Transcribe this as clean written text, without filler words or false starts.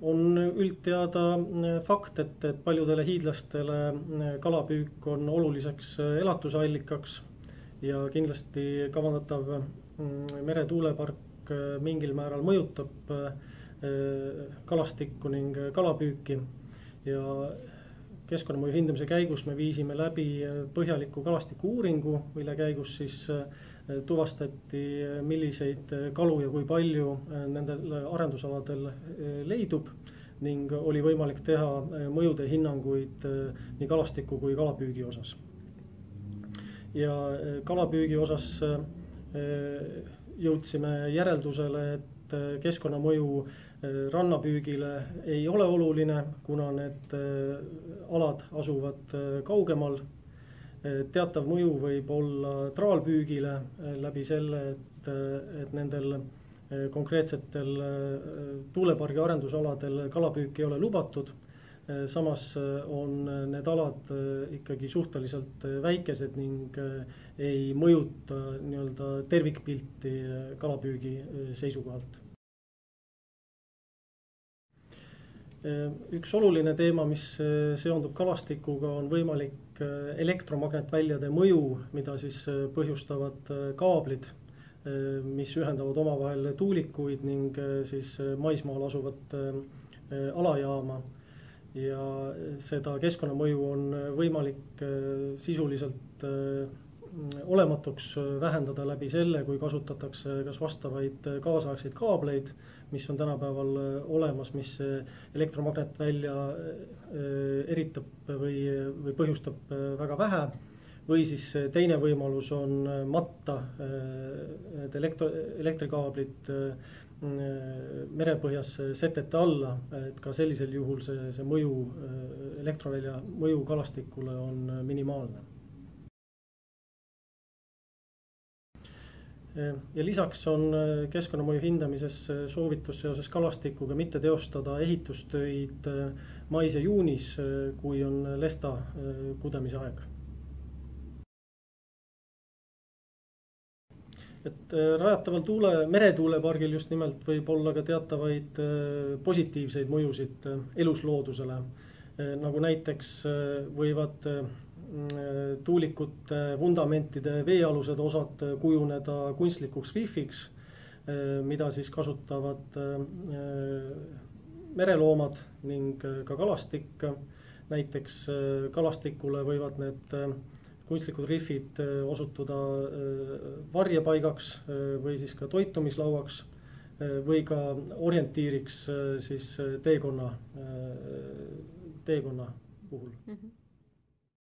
On üldteada fakt, et paljudele hiidlastele kalapüük on oluliseks elatusallikaks ja kindlasti kavandatav meretuulepark mingil määral mõjutab kalastikku ning kalapüüki. Ja keskkonnamõju hindamise käigus me viisime läbi põhjaliku kalastiku uuringu, mille käigus siis tuvastati, milliseid kalu ja kui palju nendel arendusaladel leidub ning oli võimalik teha mõjude hinnanguid nii kalastiku kui kalapüügi osas. Ja kalapüügi osas jõudsime järeldusele, et keskkonnamõju rannapüügile ei ole oluline, kuna need alad asuvad kaugemal. Teatav mõju võib olla traalpüügile läbi selle, et nendel konkreetsetel tuulepargi arendusaladel kalapüük ei ole lubatud. Samas on need alad ikkagi suhteliselt väikesed ning ei mõjuta tervikpilti kalapüügi seisukohalt. Üks oluline teema, mis seondub kalastikuga, on võimalik elektromagnetväljade mõju, mida siis põhjustavad kaablid, mis ühendavad omavahel tuulikuid ning siis maismaal asuvat alajaama. Ja seda keskkonnamõju on võimalik sisuliselt olematuks vähendada läbi selle, kui kasutatakse kas vastavaid kaasaegseid kaableid, mis on tänapäeval olemas, mis elektromagnetvälja eritab või põhjustab väga vähe. Või siis teine võimalus on matta elektrikaablid merepõhjas setete alla, et ka sellisel juhul see mõju, elektrovälja mõju kalastikule on minimaalne. Ja lisaks on keskkonnamõju hindamises soovitus seoses kalastikuga mitte teostada ehitustöid mais ja juunis, kui on lesta kudemise aeg. Et rajataval meretuulepargil just nimelt võib olla ka teatavaid positiivseid mõjusid elusloodusele, nagu näiteks võivad tuulikute vundamentide veealused osad kujuneda kunstlikuks rifiks, mida siis kasutavad mereloomad ning ka kalastik. Näiteks kalastikule võivad need kunstlikud rifid osutuda varjepaigaks või siis ka toitumislauaks või ka orientiiriks siis teekonna puhul.